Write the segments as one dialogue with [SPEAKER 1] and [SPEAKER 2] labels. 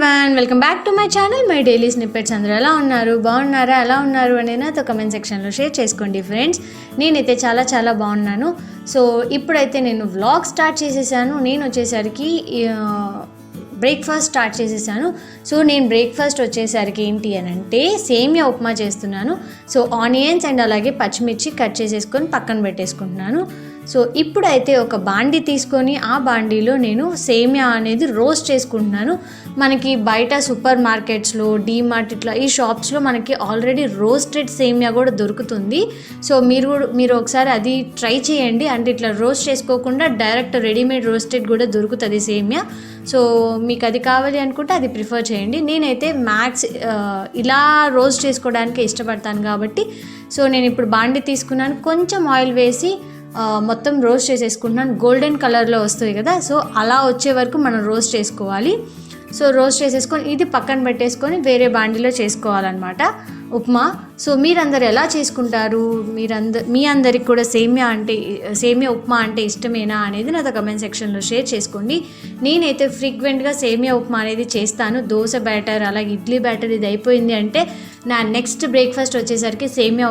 [SPEAKER 1] Everyone, welcome back to my channel my daily snippets. అందరూ ఎలా ఉన్నారు, బాగున్నారా, ఎలా ఉన్నారు అని నాతో కమెంట్ సెక్షన్లో షేర్ చేసుకోండి ఫ్రెండ్స్. నేనైతే చాలా బాగున్నాను. సో ఇప్పుడైతే నేను వ్లాగ్ స్టార్ట్ చేసేసాను. నేను వచ్చేసరికి బ్రేక్ఫాస్ట్ స్టార్ట్ చేసేసాను. సో నేను బ్రేక్ఫాస్ట్ వచ్చేసరికి ఏంటి అని అంటే సేమియా ఉప్మా చేస్తున్నాను. సో ఆనియన్స్ అండ్ అలాగే పచ్చిమిర్చి కట్ చేసేసుకొని పక్కన పెట్టేసుకుంటున్నాను. సో ఇప్పుడైతే ఒక బాండీ తీసుకొని ఆ బాండీలో నేను సేమియా అనేది రోస్ట్ చేసుకుంటున్నాను. మనకి బయట సూపర్ మార్కెట్స్లో, డీమార్ట్ ఇట్లా ఈ షాప్స్లో మనకి ఆల్రెడీ రోస్టెడ్ సేమియా కూడా దొరుకుతుంది. సో మీరు ఒకసారి అది ట్రై చేయండి. అంటే ఇట్లా రోస్ట్ చేసుకోకుండా డైరెక్ట్ రెడీమేడ్ రోస్టెడ్ కూడా దొరుకుతుంది సేమియా. సో మీకు అది కావాలి అనుకుంటే అది ప్రిఫర్ చేయండి. నేనైతే ఇలా రోస్ట్ చేసుకోవడానికి ఇష్టపడతాను కాబట్టి సో నేను ఇప్పుడు బాండీ తీసుకున్నాను. కొంచెం ఆయిల్ వేసి మొత్తం రోస్ట్ చేసేసుకుంటున్నాను. గోల్డెన్ కలర్లో వస్తుంది కదా, సో అలా వచ్చే వరకు మనం రోస్ట్ చేసుకోవాలి. సో రోస్ట్ చేసేసుకొని ఇది పక్కన పెట్టేసుకొని వేరే బాండీలో చేసుకోవాలన్నమాట ఉప్మా. సో మీరందరూ ఎలా చేసుకుంటారు, మీ అందరికి కూడా సేమియా ఉప్మా అంటే ఇష్టమేనా అనేది నాతో కమెంట్ సెక్షన్లో షేర్ చేసుకోండి. నేనైతే ఫ్రీక్వెంట్గా సేమియా ఉప్మా అనేది చేస్తాను. దోశ బ్యాటర్ అలాగే ఇడ్లీ బ్యాటర్ ఇది అయిపోయింది అంటే నా నెక్స్ట్ బ్రేక్ఫాస్ట్ వచ్చేసరికి సేమియా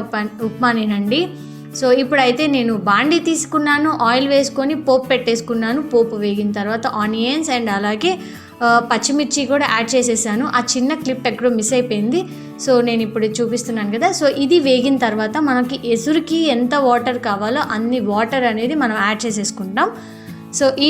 [SPEAKER 1] ఉప్మానేనండి. సో ఇప్పుడైతే నేను బాండీ తీసుకున్నాను, ఆయిల్ వేసుకొని పోపు పెట్టేసుకున్నాను. పోపు వేగిన తర్వాత ఆనియన్స్ అండ్ అలాగే పచ్చిమిర్చి కూడా యాడ్ చేసేసాను. ఆ చిన్న క్లిప్ ఎక్కడో మిస్ అయిపోయింది. సో నేను ఇప్పుడు చూపిస్తున్నాను కదా. సో ఇది వేగిన తర్వాత మనకి ఎసురుకి ఎంత వాటర్ కావాలో అన్ని వాటర్ అనేది మనం యాడ్ చేసేసుకుంటాం. సో ఈ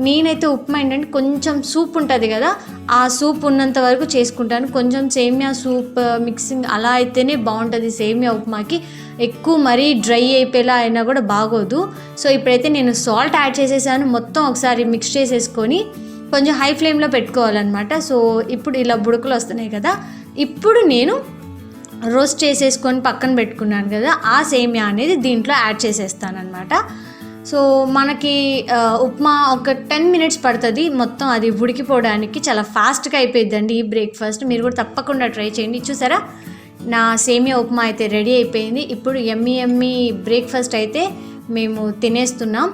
[SPEAKER 1] నేనైతే ఉప్మా ఏంటంటే కొంచెం సూప్ ఉంటుంది కదా, ఆ సూప్ ఉన్నంత వరకు చేసుకుంటాను. కొంచెం సేమియా సూప్ మిక్సింగ్ అలా అయితేనే బాగుంటుంది సేమియా ఉప్మాకి. ఎక్కువ మరీ డ్రై అయిపోయేలా అయినా కూడా బాగోదు. సో ఇప్పుడైతే నేను సాల్ట్ యాడ్ చేసేసాను. మొత్తం ఒకసారి మిక్స్ చేసేసుకొని కొంచెం హై ఫ్లేమ్లో పెట్టుకోవాలన్నమాట. సో ఇప్పుడు ఇలా బుడకలు వస్తున్నాయి కదా, ఇప్పుడు నేను రోస్ట్ చేసేసుకొని పక్కన పెట్టుకున్నాను కదా, ఆ సేమియా అనేది దీంట్లో యాడ్ చేసేస్తాను అనమాట. సో మనకి ఉప్మా ఒక 10 minutes పడుతుంది మొత్తం అది ఉడికిపోవడానికి. చాలా ఫాస్ట్గా అయిపోయిందండి ఈ బ్రేక్ఫాస్ట్. మీరు కూడా తప్పకుండా ట్రై చేయండి. చూసారా, నా సేమియా ఉప్మా అయితే రెడీ అయిపోయింది. ఇప్పుడు యమ్మీ బ్రేక్ఫాస్ట్ అయితే మేము తినేస్తున్నాం.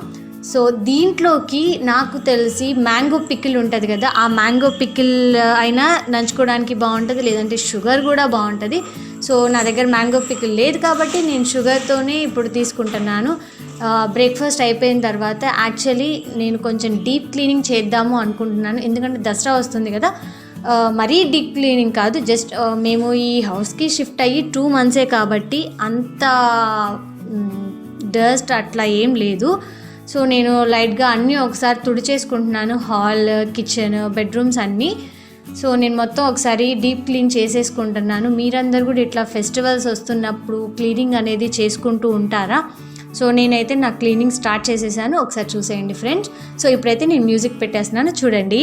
[SPEAKER 1] సో దీంట్లోకి నాకు తెలిసి మ్యాంగో పికిల్ ఉంటుంది కదా, ఆ మ్యాంగో పికిల్ అయినా నంచుకోవడానికి బాగుంటుంది, లేదంటే షుగర్ కూడా బాగుంటుంది. సో నా దగ్గర మ్యాంగో పికిల్ లేదు కాబట్టి నేను షుగర్తోనే ఇప్పుడు తీసుకుంటున్నాను. బ్రేక్ఫాస్ట్ అయిపోయిన తర్వాత యాక్చువల్లీ నేను కొంచెం డీప్ క్లీనింగ్ చేద్దాము అనుకుంటున్నాను. ఎందుకంటే దసరా వస్తుంది కదా, మరీ డీప్ క్లీనింగ్ కాదు, జస్ట్ మేము ఈ హౌస్కి షిఫ్ట్ అయ్యి 2 months కాబట్టి అంత డస్ట్ అట్లా ఏం లేదు. సో నేను లైట్గా అన్నీ ఒకసారి తుడిచేసుకుంటున్నాను, హాల్, కిచెన్, బెడ్రూమ్స్ అన్నీ. సో నేను మొత్తం ఒకసారి డీప్ క్లీన్ చేసేసుకుంటున్నాను. మీరందరూ కూడా ఇట్లా ఫెస్టివల్స్ వస్తున్నప్పుడు క్లీనింగ్ అనేది చేసుకుంటూ ఉంటారా? సో నేనైతే నా క్లీనింగ్ స్టార్ట్ చేసేసాను, ఒకసారి చూసేయండి ఫ్రెండ్స్. సో ఇప్పుడైతే నేను మ్యూజిక్ పెట్టేస్తున్నాను, చూడండి.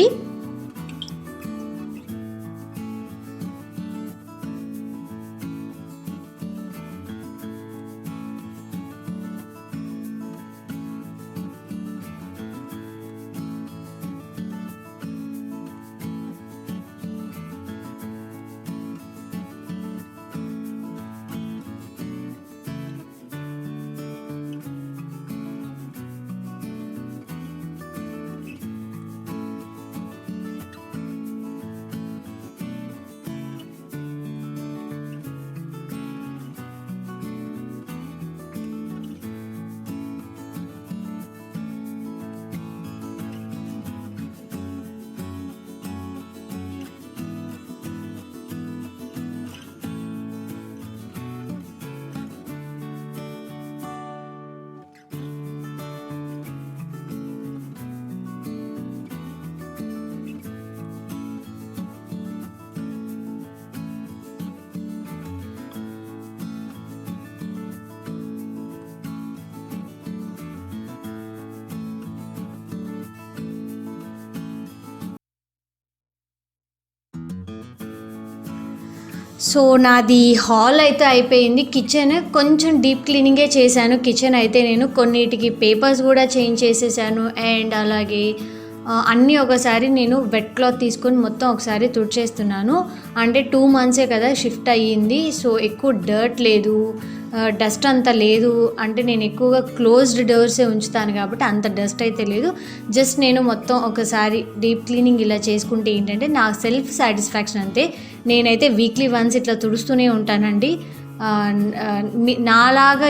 [SPEAKER 1] సో నాది హాల్ అయితే అయిపోయింది. కిచెన్ కొంచెం డీప్ క్లీనింగే చేశాను. కిచెన్ అయితే నేను కొన్నిటికి పేపర్స్ కూడా చేంజ్ చేసేసాను. అండ్ అలాగే అన్నీ ఒకసారి నేను వెట్ క్లాత్ తీసుకొని మొత్తం ఒకసారి తుడిచేస్తున్నాను. అంటే 2 months కదా షిఫ్ట్ అయ్యింది. సో ఎక్కువ డర్ట్ లేదు, డస్ట్ అంత లేదు. అంటే నేను ఎక్కువగా క్లోజ్డ్ డోర్సే ఉంచుతాను కాబట్టి అంత డస్ట్ అయితే లేదు. జస్ట్ నేను మొత్తం ఒకసారి డీప్ క్లీనింగ్ ఇలా చేసుకుంటే ఏంటంటే నా సెల్ఫ్ సాటిస్ఫాక్షన్ అంతే. నేనైతే వీక్లీ వన్స్ ఇట్లా తుడుస్తూనే ఉంటానండి. నాలాగా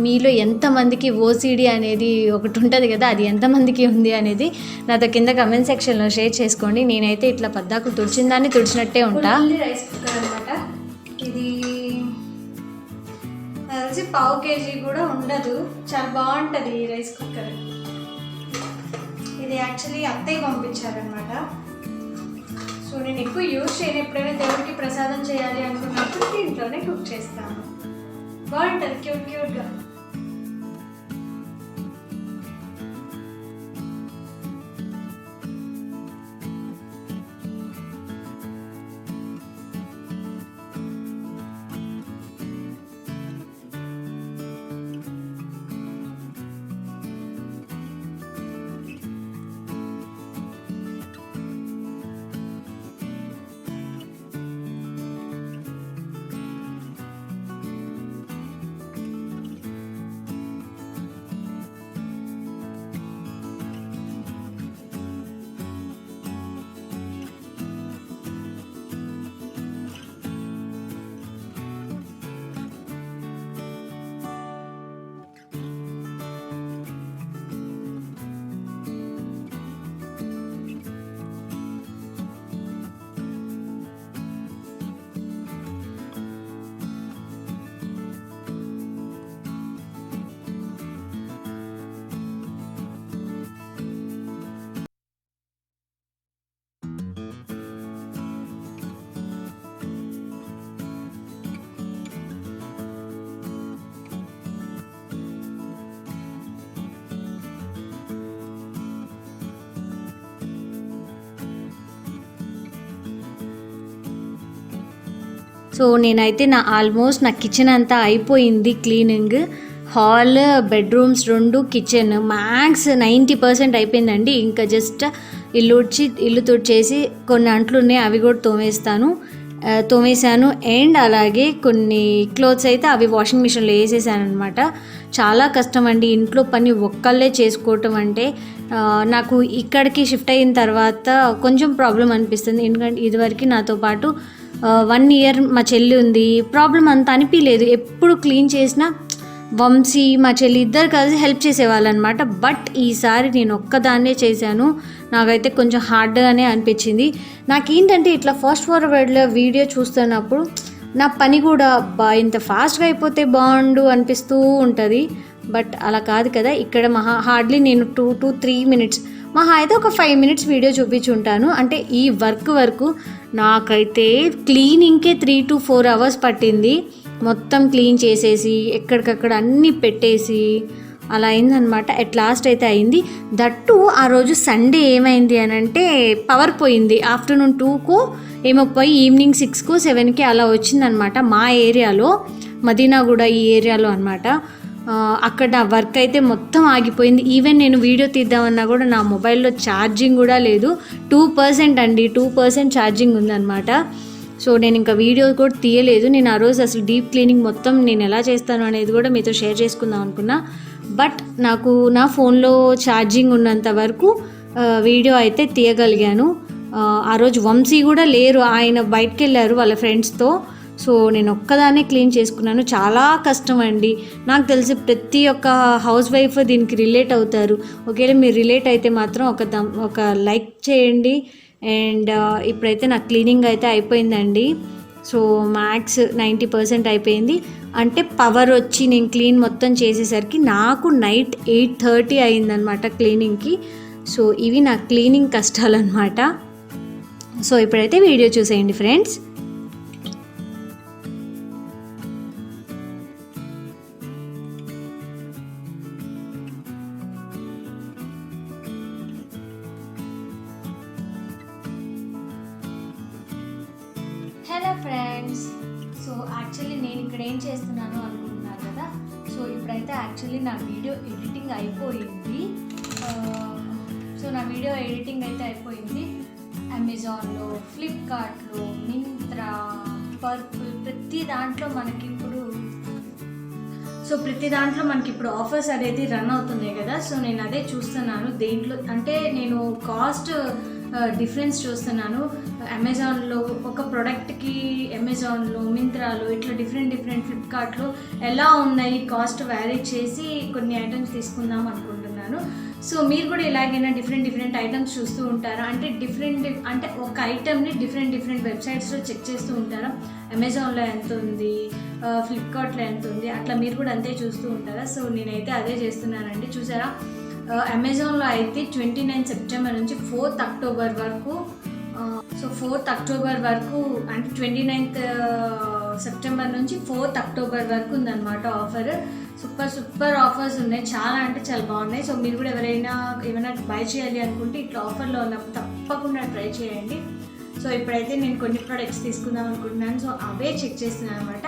[SPEAKER 1] మీలో ఎంతమందికి ఓసిడి అనేది ఒకటి ఉంటుంది కదా, అది ఎంతమందికి ఉంది అనేది నాతో కింద కమెంట్ సెక్షన్లో షేర్ చేసుకోండి. నేనైతే ఇట్లా పద్దాకు తుడిచిన దాన్ని తుడిచినట్టే ఉంటా. రైస్ కుక్కర్ అనమాట ఇది. తెలిసి పావు కేజీ కూడా ఉండదు, చాలా బాగుంటుంది ఈ రైస్ కుక్కర్. ఇది యాక్చువల్లీ అత్తయ్య పంపించారనమాట. సో నేను ఎక్కువ యూజ్ చేయను, ఎప్పుడైనా దేవుడికి ప్రసాదం చేయాలి అనుకున్నప్పుడు దీంట్లోనే కుక్ చేస్తాను. బాగుంటుంది క్యూట్గా. సో నేనైతే ఆల్మోస్ట్ నా కిచెన్ అంతా అయిపోయింది cleaning. Hall, bedrooms 2, kitchen max 90% అయిపోయిందండి. ఇంకా జస్ట్ ఇల్లు తుడిచేసి కొన్ని అంట్లు ఉన్నాయి, అవి కూడా తోమేశాను. అండ్ అలాగే కొన్ని క్లోత్స్ అయితే అవి వాషింగ్ మిషన్లో వేసేసాను అనమాట. చాలా కష్టం అండి ఇంట్లో పని ఒక్కళ్ళే చేసుకోవటం అంటే. నాకు ఇక్కడికి షిఫ్ట్ అయిన తర్వాత కొంచెం ప్రాబ్లం అనిపిస్తుంది. ఎందుకంటే ఇదివరకు నాతో పాటు 1 year మా చెల్లి ఉంది. ప్రాబ్లం అంత అనిపించలేదు. ఎప్పుడు క్లీన్ చేసినా వంశీ, మా చెల్లి ఇద్దరు కలిసి హెల్ప్ చేసేవాళ్ళు అనమాట. బట్ ఈసారి నేను ఒక్కదాన్నే చేశాను. నాకైతే కొంచెం హార్డ్గానే అనిపించింది. నాకేంటంటే ఇట్లా ఫాస్ట్ ఫార్వర్డ్లో వీడియో చూస్తున్నప్పుడు నా పని కూడా ఇంత ఫాస్ట్గా అయిపోతే బాగుండు అనిపిస్తూ ఉంటుంది. బట్ అలా కాదు కదా. ఇక్కడ హార్డ్లీ నేను 2 to 3 minutes, మహా అయితే ఒక 5 minutes వీడియో చూపించుంటాను. అంటే ఈ వరకు నాకైతే క్లీనింగ్కే 3 to 4 hours పట్టింది. మొత్తం క్లీన్ చేసేసి ఎక్కడికక్కడ అన్నీ పెట్టేసి అలా అయిందనమాట. అట్ లాస్ట్ అయితే అయింది. దట్టు ఆ రోజు సండే ఏమైంది అని అంటే పవర్ పోయింది. ఆఫ్టర్నూన్ 2కు ఏమో పోయి ఈవినింగ్ 6కు 7కి అలా వచ్చిందనమాట. మా ఏరియాలో, మదీనాగూడ ఈ ఏరియాలో అనమాట. అక్కడ నా వర్క్ అయితే మొత్తం ఆగిపోయింది. ఈవెన్ నేను వీడియో తీద్దామన్నా కూడా నా మొబైల్లో ఛార్జింగ్ కూడా లేదు. 2% అండి, 2% ఛార్జింగ్ ఉందన్నమాట. సో నేను ఇంకా వీడియో కూడా తీయలేదు. నేను ఆ రోజు అసలు డీప్ క్లీనింగ్ మొత్తం నేను ఎలా చేస్తాను అనేది కూడా మీతో షేర్ చేసుకుందాం అనుకున్నా. బట్ నాకు నా ఫోన్లో ఛార్జింగ్ ఉన్నంత వరకు వీడియో అయితే తీయగలిగాను. ఆ రోజు వంశీ కూడా లేరు, ఆయన బయటకు వెళ్ళారు వాళ్ళ ఫ్రెండ్స్తో. సో నేను ఒక్కదానే క్లీన్ చేసుకున్నాను. చాలా కష్టం అండి. నాకు తెలిసి ప్రతి ఒక్క హౌస్ వైఫ్ దీనికి రిలేట్ అవుతారు. ఒకవేళ మీరు రిలేట్ అయితే మాత్రం ఒక లైక్ చేయండి. అండ్ ఇప్పుడైతే నా క్లీనింగ్ అయితే అయిపోయిందండి. సో మ్యాక్స్ 90% అయిపోయింది. అంటే పవర్ వచ్చి నేను క్లీన్ మొత్తం చేసేసరికి నాకు నైట్ 8:30 అయిందనమాట క్లీనింగ్కి. సో ఇవి నా క్లీనింగ్ కష్టాలు అనమాట. సో ఇప్పుడైతే వీడియో చూసేయండి friends. Hello friends, so actually నేను ఇక్కడ ఏం చేస్తున్నాను అనుకుంటున్నారు కదా. సో ఇప్పుడైతే యాక్చువల్లీ నా వీడియో ఎడిటింగ్ అయిపోయింది. అయితే అయిపోయింది. అమెజాన్లో, ఫ్లిప్కార్ట్లో, మింత్రా, పర్పుల్, ప్రతి దాంట్లో మనకి ఇప్పుడు సో ప్రతి దాంట్లో మనకి ఇప్పుడు ఆఫర్స్ అనేది రన్ అవుతున్నాయి కదా, సో నేను అదే చూస్తున్నాను. దేంట్లో అంటే నేను కాస్ట్ డిఫరెన్స్ చూస్తున్నాను. అమెజాన్లో ఒక ప్రోడక్ట్కి అమెజాన్లో, మింత్రాలో ఇట్లా డిఫరెంట్ ఫ్లిప్కార్ట్లో ఎలా ఉన్నాయి కాస్ట్ వ్యారీ చేసి కొన్ని ఐటమ్స్ తీసుకుందాం అనుకుంటున్నాను. సో మీరు కూడా ఇలాగైనా డిఫరెంట్ ఐటమ్స్ చూస్తూ ఉంటారా? అంటే ఒక ఐటమ్ని డిఫరెంట్ వెబ్సైట్స్లో చెక్ చేస్తూ ఉంటారా? అమెజాన్లో ఎంత ఉంది, ఫ్లిప్కార్ట్లో ఎంత ఉంది, అట్లా మీరు కూడా అంతే చూస్తూ ఉంటారా? సో నేనైతే అదే చేస్తున్నానండి. చూసారా, అమెజాన్లో అయితే 29 సెప్టెంబర్ నుంచి 4th అక్టోబర్ వరకు, సో 4th అక్టోబర్ వరకు అంటే 29th సెప్టెంబర్ నుంచి 4th అక్టోబర్ వరకు ఉందన్నమాట ఆఫర్. సూపర్ ఆఫర్స్ ఉన్నాయి, చాలా అంటే చాలా బాగున్నాయి. సో మీరు కూడా ఏమైనా బై చేయాలి అనుకుంటే ఇట్లా ఆఫర్లో ఉన్నప్పుడు తప్పకుండా ట్రై చేయండి. సో ఇప్పుడైతే నేను కొన్ని ప్రోడక్ట్స్ తీసుకుందాం అనుకుంటున్నాను. సో అవే చెక్ చేస్తున్నాను అనమాట.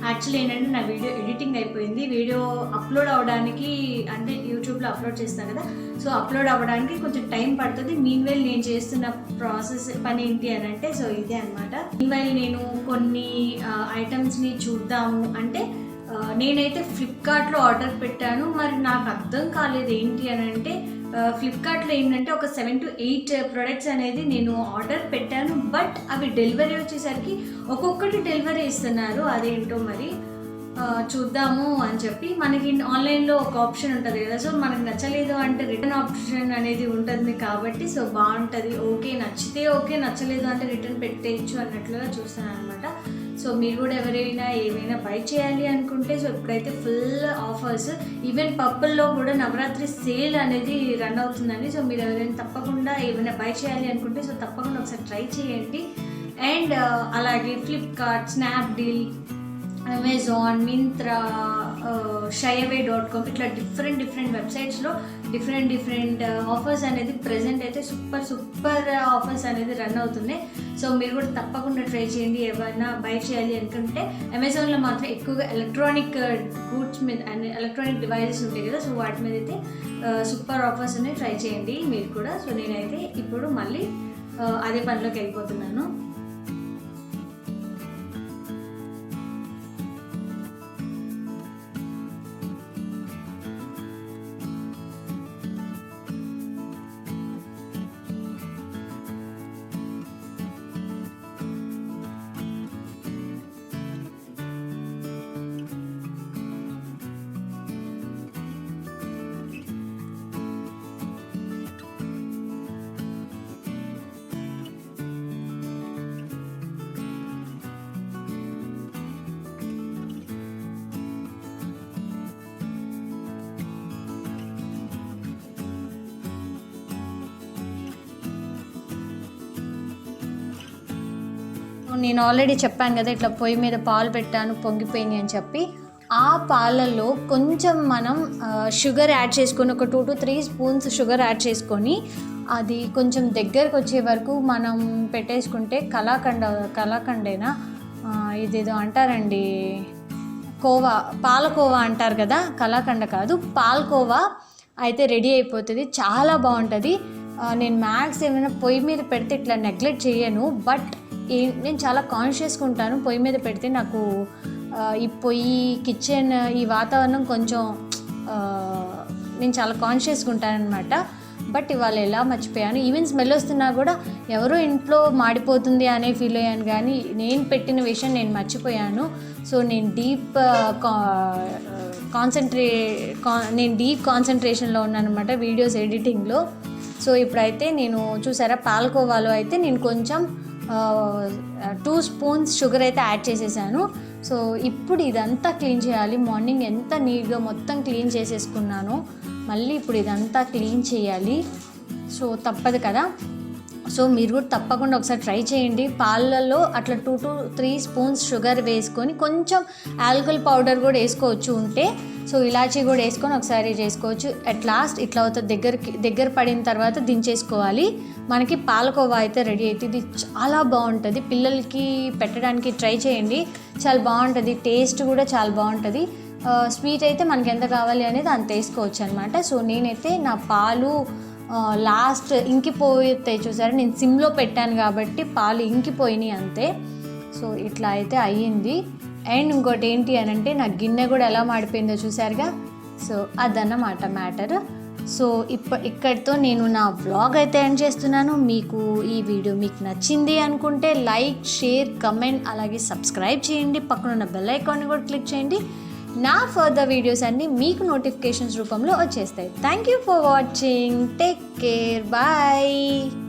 [SPEAKER 1] యాక్చువల్లీ ఏంటంటే నా వీడియో ఎడిటింగ్ అయిపోయింది. వీడియో అప్లోడ్ అవ్వడానికి అంటే యూట్యూబ్లో అప్లోడ్ చేస్తాను కదా, సో అప్లోడ్ అవ్వడానికి కొంచెం టైం పడుతుంది. మీన్వైల్ నేను చేస్తున్న పని ఏంటి అని అంటే, సో ఇదే అనమాట. మీన్వైల్ నేను కొన్ని ఐటమ్స్ని చూద్దాము అంటే, నేనైతే ఫ్లిప్కార్ట్లో ఆర్డర్ పెట్టాను. మరి నాకు అర్థం కాలేదు ఏంటి అని అంటే, ఫ్లిప్కార్ట్లో ఏంటంటే ఒక 7 to 8 ప్రొడక్ట్స్ అనేది నేను ఆర్డర్ పెట్టాను. బట్ అవి డెలివరీ వచ్చేసరికి ఒక్కొక్కటి డెలివరీ ఇస్తున్నారు. అదేంటో మరి చూద్దాము అని చెప్పి, మనకి ఆన్లైన్లో ఒక ఆప్షన్ ఉంటుంది కదా, సో మనకు నచ్చలేదు అంటే రిటర్న్ ఆప్షన్ అనేది ఉంటుంది కాబట్టి సో బాగుంటుంది. ఓకే నచ్చితే ఓకే, నచ్చలేదు అంటే రిటర్న్ పెట్టేయచ్చు అన్నట్లుగా చూస్తాను అనమాట. సో మీరు కూడా ఏమైనా బై చేయాలి అనుకుంటే, సో ఇప్పుడైతే ఫుల్ ఆఫర్స్, ఈవెన్ పర్పుల్లో కూడా నవరాత్రి సేల్ అనేది రన్ అవుతుందండి. సో మీరు ఎవరైనా తప్పకుండా ఏమైనా బై చేయాలి అనుకుంటే సో తప్పకుండా ఒకసారి ట్రై చేయండి. అండ్ అలాగే Flipkart, Snapdeal, Amazon, Myntra, shayaway.com ఇట్లా డిఫరెంట్ వెబ్సైట్స్లో డిఫరెంట్ ఆఫర్స్ అనేది ప్రజెంట్ అయితే సూపర్ ఆఫర్స్ అనేది రన్ అవుతున్నాయి. సో మీరు కూడా తప్పకుండా ట్రై చేయండి. ఏమైనా బై చేయాలి అనుకుంటే అమెజాన్లో మాత్రం ఎక్కువగా ఎలక్ట్రానిక్ గూడ్స్ మీద అండ్ ఎలక్ట్రానిక్ డివైజెస్ ఉంటాయి కదా, సో వాటి మీద అయితే సూపర్ ఆఫర్స్ అనేవి ట్రై చేయండి మీరు కూడా. సో నేనైతే ఇప్పుడు మళ్ళీ అదే పనిలోకి వెళ్ళిపోతున్నాను. నేను ఆల్రెడీ చెప్పాను కదా, ఇట్లా పొయ్యి మీద పాలు పెట్టాను, పొంగిపోయినాయి అని చెప్పి. ఆ పాలల్లో కొంచెం మనం షుగర్ యాడ్ చేసుకొని, ఒక 2 to 3 స్పూన్స్ షుగర్ యాడ్ చేసుకొని, అది కొంచెం దగ్గరకు వచ్చే వరకు మనం పెట్టేసుకుంటే కలాకండేనా ఇదేదో అంటారండి, పాలకోవా అంటారు కదా, కలాకండ కాదు, పాలకోవా అయితే రెడీ అయిపోతుంది. చాలా బాగుంటుంది. నేను మ్యాక్స్ ఏమైనా పొయ్యి మీద పెడితే ఇట్లా నెగ్లెక్ట్ చేయను, బట్ నేను చాలా కాన్షియస్గా ఉంటాను. పొయ్యి మీద పెడితే నాకు ఈ పొయ్యి, కిచెన్, ఈ వాతావరణం కొంచెం నేను చాలా కాన్షియస్గా ఉంటానన్నమాట. బట్ ఇవాళ ఎలా మర్చిపోయాను. ఈవెన్ స్మెల్ వస్తున్నా కూడా ఎవరో ఇంట్లో మాడిపోతుంది అనే ఫీల్ అయ్యాను, కానీ నేను పెట్టిన విషయం నేను మర్చిపోయాను. సో నేను డీప్ కాన్సన్ట్రేషన్లో ఉన్నాను అనమాట వీడియోస్ ఎడిటింగ్లో. సో ఇప్పుడైతే నేను చూసారా, పాలకోవాలో అయితే నేను కొంచెం 2 స్పూన్స్ షుగర్ అయితే యాడ్ చేసేసాను. సో ఇప్పుడు ఇదంతా క్లీన్ చేయాలి. మార్నింగ్ ఎంత నీట్గా మొత్తం క్లీన్ చేసేసుకున్నాను, మళ్ళీ ఇప్పుడు ఇదంతా క్లీన్ చేయాలి. సో తప్పదు కదా. సో మీరు కూడా తప్పకుండా ఒకసారి ట్రై చేయండి. పాలల్లో అట్లా 2 to 3 స్పూన్స్ షుగర్ వేసుకొని, కొంచెం ఆల్కహాల్ పౌడర్ కూడా వేసుకోవచ్చు ఉంటే, సో ఇలాచీ కూడా వేసుకొని ఒకసారి చేసుకోవచ్చు. అట్ లాస్ట్ ఇట్లా అవుతుంది, దగ్గర పడిన తర్వాత దించేసుకోవాలి. మనకి పాలకోవా అయితే రెడీ అవుతుంది. చాలా బాగుంటుంది, పిల్లలకి పెట్టడానికి ట్రై చేయండి, చాలా బాగుంటుంది. టేస్ట్ కూడా చాలా బాగుంటుంది. స్వీట్ అయితే మనకి ఎంత కావాలి అనేది అంత వేసుకోవచ్చు అనమాట. సో నేనైతే నా పాలు లాస్ట్ ఇంకిపోతాయి చూసారా, నేను సిమ్లో పెట్టాను కాబట్టి పాలు ఇంకిపోయినాయి అంతే. సో ఇట్లా అయితే అయ్యింది. అండ్ ఇంకోటి ఏంటి అని అంటే నా గిన్నె కూడా ఎలా మాడిపోయిందో చూసారుగా. సో అదన్నమాట మ్యాటర్. సో ఇక్కడితో నేను నా వ్లాగ్ అయితే ఎండ్ చేస్తున్నాను. మీకు ఈ వీడియో మీకు నచ్చింది అనుకుంటే లైక్, షేర్, కమెంట్ అలాగే సబ్స్క్రైబ్ చేయండి. పక్కనున్న బెల్ ఐకాన్ని కూడా క్లిక్ చేయండి. నా ఫర్దర్ వీడియోస్ అన్నీ మీకు నోటిఫికేషన్స్ రూపంలో వచ్చేస్తాయి. Thank you for watching. Take care. Bye.